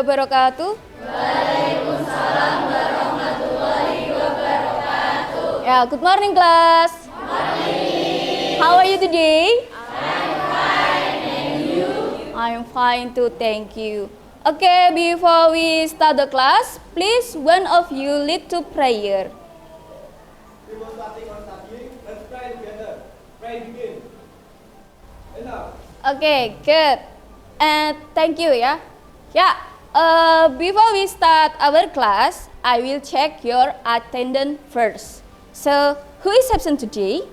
wabarakatuh. Waalaikumsalam warahmatullahi wabarakatuh. Ya, good morning class. Good morning. How are you today? I'm fine, and you? I'm fine too, thank you. Okay, before we start the class, please one of you lead to prayer. Before starting our studying, let's pray together. Pray begin. Enough. Okay, good. And thank you ya. Yeah, before we start our class, I will check your attendance first. So, who is absent today?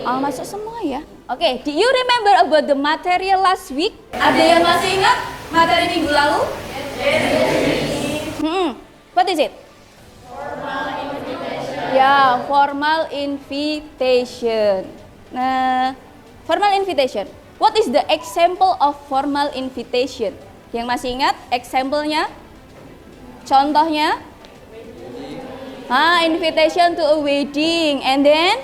Oh, masuk semua ya. Okay, do you remember about the material last week? Ada yang masih ingat materi minggu lalu? What is it? Formal invitation. Ya, formal invitation. Nah, formal invitation. What is the example of formal invitation? Yang masih ingat example-nya? Contohnya? Invitation to a wedding, and then?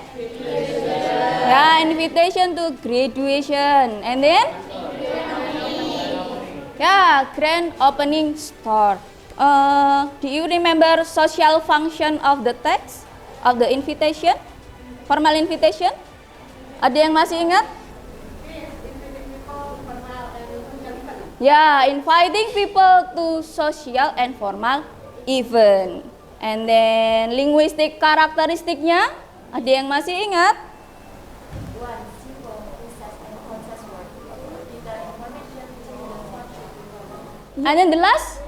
Ya, invitation to graduation, and then? Ya, grand opening store. Do you remember social function of the text of the invitation? Formal invitation? Ada yang masih ingat? Ya, inviting people to social and formal event. And then linguistic karakteristiknya, ada yang masih ingat? One, simple, precise, and concise word. Detailed information, similar structure. And then the last?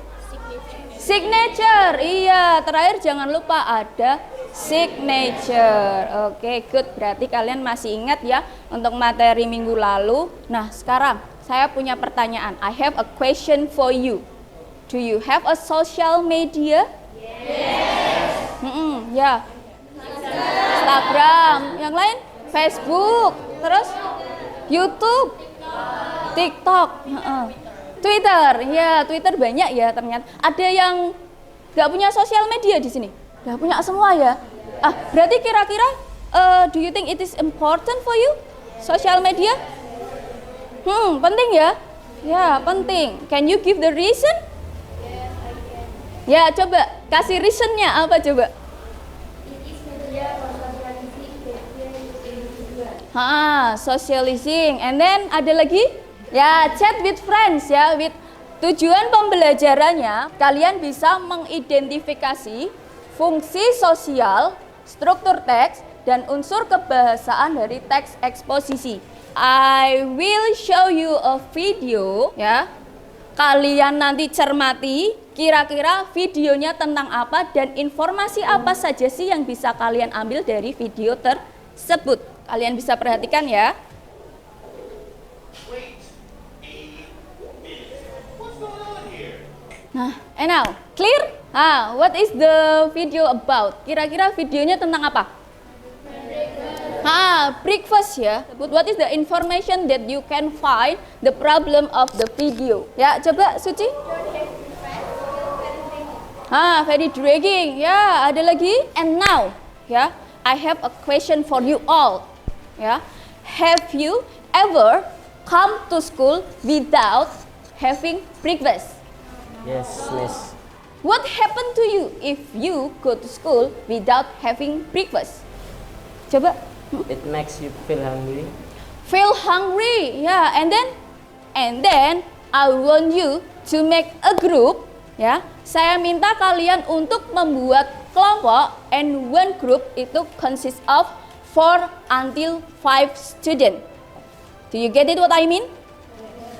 Signature. Iya, terakhir jangan lupa ada signature. Oke, good. Berarti kalian masih ingat ya untuk materi minggu lalu. Nah, sekarang saya punya pertanyaan. I have a question for you. Do you have a social media? Yes. Ya. Instagram. Yang lain? Facebook. Terus? YouTube. TikTok. Twitter. Ya, Twitter banyak ya ternyata. Ada yang nggak punya sosial media di sini? Nggak punya semua ya? Berarti kira-kira do you think it is important for you? Social media? Penting ya? Ya, penting. Can you give the reason? Yes, I can. Ya, coba kasih reasonnya apa coba? It is media for socializing behavior individual. Socializing. And then ada lagi? Ya, chat with friends ya. With tujuan pembelajarannya, kalian bisa mengidentifikasi fungsi sosial, struktur teks, dan unsur kebahasaan dari teks eksposisi. I will show you a video ya. Kalian nanti cermati kira-kira videonya tentang apa dan informasi apa saja sih yang bisa kalian ambil dari video tersebut. Kalian bisa perhatikan ya. Nah, and now, clear? What is the video about? Kira-kira videonya tentang apa? Breakfast ya. But what is the information that you can find the problem of the video? Ya, coba Suci. Very dragging. Ya, ada lagi. And now, ya, I have a question for you all. Ya, have you ever come to school without having breakfast? Yes, miss. What happened to you if you go to school without having breakfast? Coba. It makes you feel hungry. Feel hungry, yeah. And then I want you to make a group, ya. Saya minta kalian untuk membuat kelompok, and one group itu consists of 4 until 5 student. Do you get it what I mean?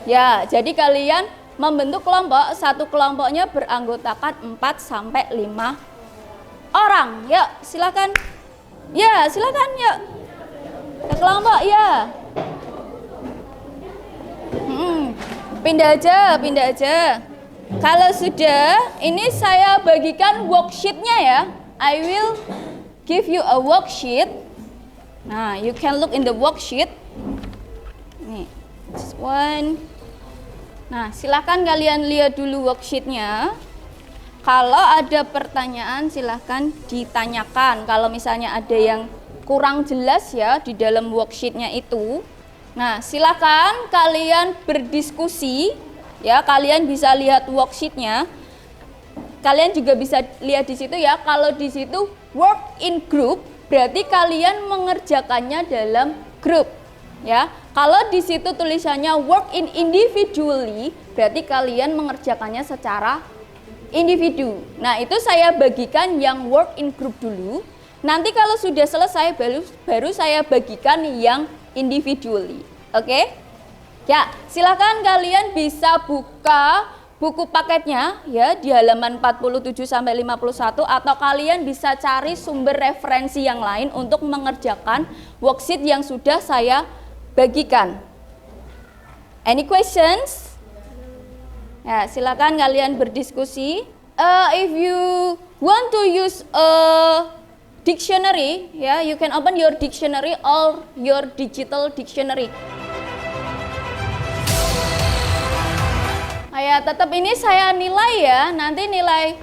Ya, jadi kalian membentuk kelompok, satu kelompoknya beranggotakan 4 sampai 5 orang. Yuk, silakan. Ya, silakan yuk. Ke kelompok ya. Pindah aja. Kalau sudah, ini saya bagikan worksheet-nya ya. I will give you a worksheet. Nah, you can look in the worksheet. Nih, this one. Nah, silakan kalian lihat dulu worksheet-nya. Kalau ada pertanyaan silahkan ditanyakan. Kalau misalnya ada yang kurang jelas ya di dalam worksheet-nya itu. Nah, silakan kalian berdiskusi ya. Kalian bisa lihat worksheetnya. Kalian juga bisa lihat di situ ya. Kalau di situ work in group, berarti kalian mengerjakannya dalam grup, ya. Kalau di situ tulisannya work in individually, berarti kalian mengerjakannya secara individu. Nah, itu saya bagikan yang work in group dulu. Nanti kalau sudah selesai baru saya bagikan yang individually. Oke? Ya, silakan kalian bisa buka buku paketnya ya di halaman 47 sampai 51 atau kalian bisa cari sumber referensi yang lain untuk mengerjakan worksheet yang sudah saya bagikan. Any questions? Ya, silakan kalian berdiskusi. If you want to use a dictionary, ya, you can open your dictionary or your digital dictionary. Ya, tetap ini saya nilai ya. Nanti nilai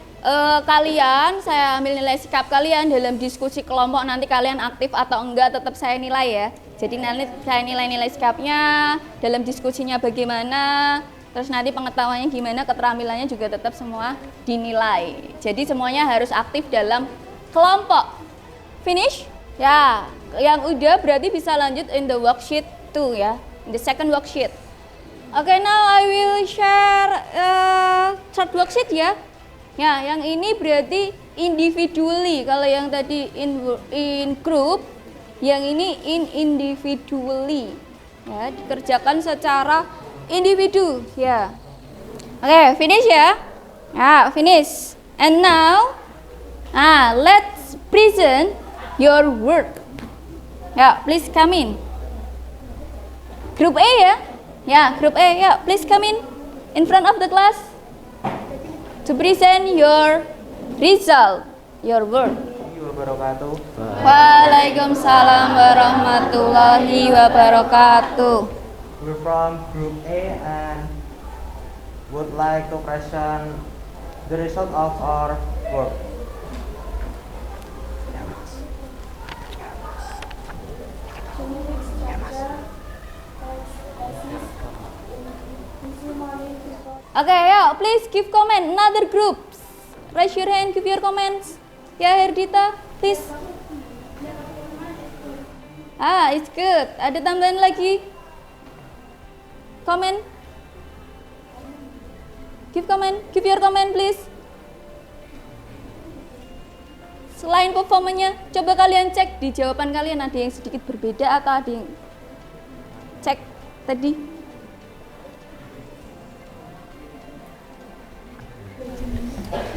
kalian, saya ambil nilai sikap kalian dalam diskusi kelompok. Nanti kalian aktif atau enggak, tetap saya nilai ya. Jadi nanti saya nilai-nilai sikapnya, dalam diskusinya bagaimana. Terus nanti pengetahuannya gimana, keterampilannya juga tetap semua dinilai. Jadi semuanya harus aktif dalam kelompok. Finish? Ya, yang udah berarti bisa lanjut in the worksheet 2 ya, in the second worksheet. Oke, now I will share third worksheet ya. Ya, yang ini berarti individually. Kalau yang tadi in group, yang ini in individually. Ya, dikerjakan secara individu ya. Oke, finish ya. Ya, finish. And now, let's present your work. Ya, please come in. Group A ya. Ya, group A ya, please come in front of the class to present your result, your work. Wabarakatuh. Waalaikumsalam warahmatullahi wabarakatuh. We're from Group A and would like to present the result of our work. Okay, yeah, please give comment. Another groups, raise your hand, give your comments. Ya, Herdita, please. It's good. Ada tambahan lagi? Comment. Give comment, give your comment please. Selain performanya, coba kalian cek di jawaban kalian ada yang sedikit berbeda atau ada yang cek tadi.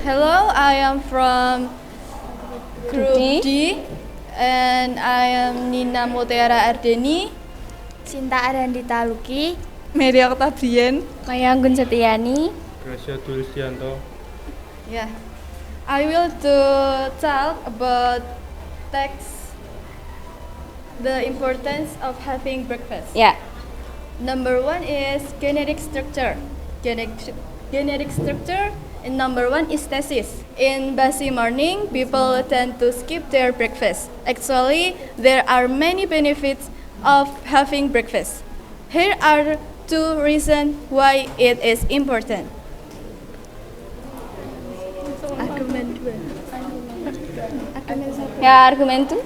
Hello, I am from Group D and I am Nina Mutiara Ardeni, Cinta Arandita Luki, Mary Octavian. Maya Anggun Setiani. Gracia Dulcianto. Yeah, I will talk about the importance of having breakfast. Ya. Number 1 is genetic structure. Genetic structure. And number 1 is thesis. In busy morning, people tend to skip their breakfast. Actually, there are many benefits of having breakfast. Here are 2 reasons why it is important. Argument 1. Ya, argumen 2.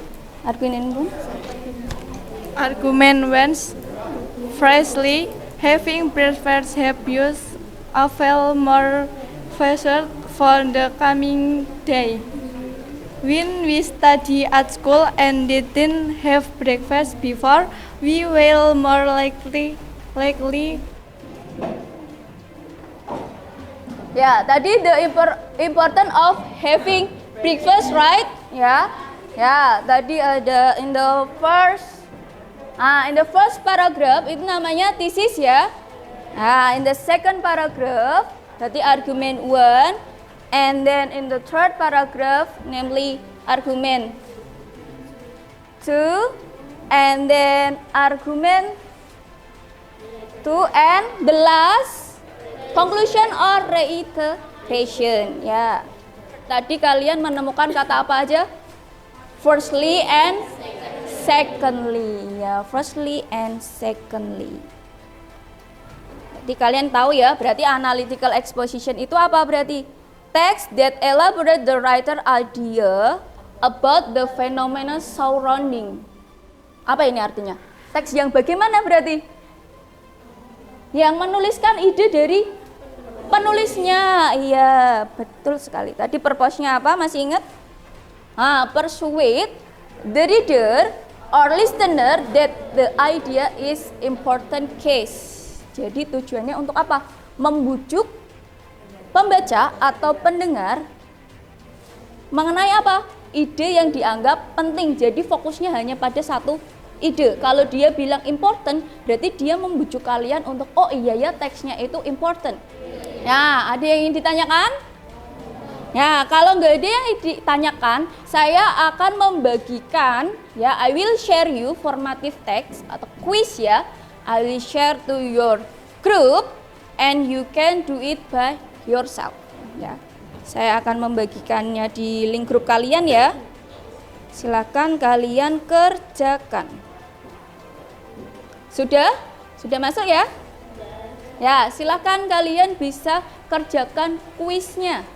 Argument 1. Firstly, having breakfast helps you feel more prepared for the coming day. When we study at school and didn't have breakfast before, we will more likely. Ya, tadi the important of having breakfast, right? Ya. Ya, tadi ada in the first paragraph itu namanya thesis ya. In the second paragraph berarti argument 1, and then in the third paragraph namely argument 2, and then argument 2, and the last conclusion or reiteration ya. Tadi kalian menemukan kata apa aja? Firstly and secondly ya, firstly and secondly. Jadi kalian tahu ya, berarti analytical exposition itu apa berarti? Text that elaborate the writer idea about the phenomena surrounding. Apa ini artinya? Teks yang bagaimana berarti? Yang menuliskan ide dari penulisnya. Iya, betul sekali. Tadi purpose-nya apa? Masih ingat? Persuade the reader or listener that the idea is important case. Jadi tujuannya untuk apa? Membujuk pembaca atau pendengar mengenai apa? Ide yang dianggap penting. Jadi fokusnya hanya pada satu ide. Kalau dia bilang important, berarti dia membujuk kalian untuk oh iya ya teksnya itu important. Ya, ada yang ingin ditanyakan? Ya, kalau nggak ada yang ditanyakan, saya akan membagikan ya, I will share you formative text atau quiz ya. I will share to your group and you can do it by yourself. Ya, saya akan membagikannya di link grup kalian ya. Silakan kalian kerjakan. Sudah? Sudah masuk ya? Ya, silakan kalian bisa kerjakan kuisnya.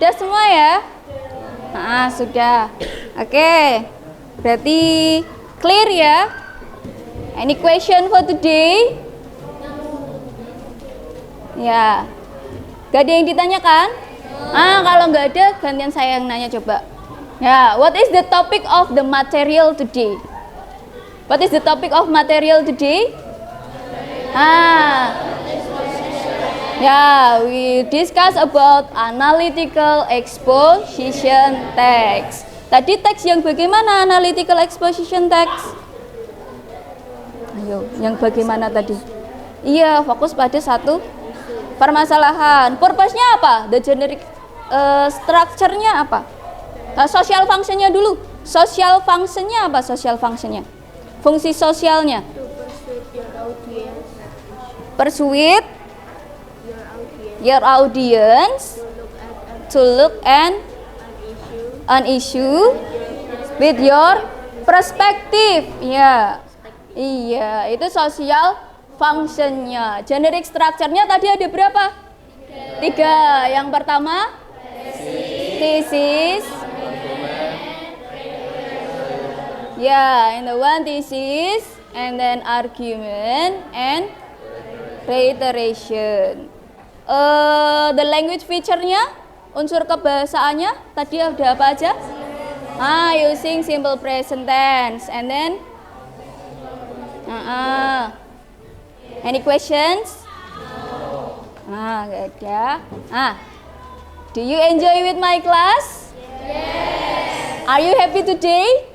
Sudah semua ya? Sudah. Oke. Berarti clear ya? Any question for today? Ya. Gak ada yang ditanyakan? Kalau nggak ada, gantian saya yang nanya coba. Ya, what is the topic of the material today? What is the topic of material today? Ya, we discuss about analytical exposition text. Tadi teks yang bagaimana analytical exposition text? Ayo, yang bagaimana tadi? Iya, fokus pada satu permasalahan. Purpose-nya apa? The generic structure-nya apa? Social function-nya dulu. Social function-nya apa? Social function-nya. Fungsi sosialnya. Persuade your audience to look at an issue with your perspective. Ya. Iya, itu social function-nya. Generic structure-nya tadi ada berapa? 3. Yang pertama thesis. Ya, and the one thesis, and then argument and reiteration. The language feature-nya, unsur kebahasaannya tadi ada apa aja? Using simple present tense, and then any questions? Gak ada. Do you enjoy with my class? Yes. Are you happy today?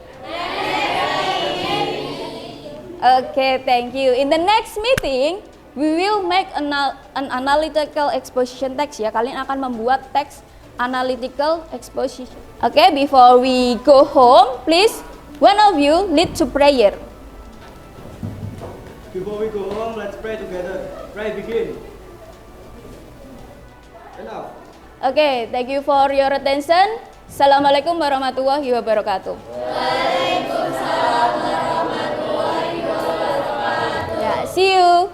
Okay, thank you. In the next meeting, we will make an analytical exposition text ya. Kalian akan membuat teks analytical exposition. Okay, before we go home, please one of you lead to prayer. Before we go home, let's pray together. Pray begin. Enough. Okay, thank you for your attention. Assalamualaikum warahmatullahi wabarakatuh. Waalaikumsalam warahmatullahi wabarakatuh. Yeah, see you.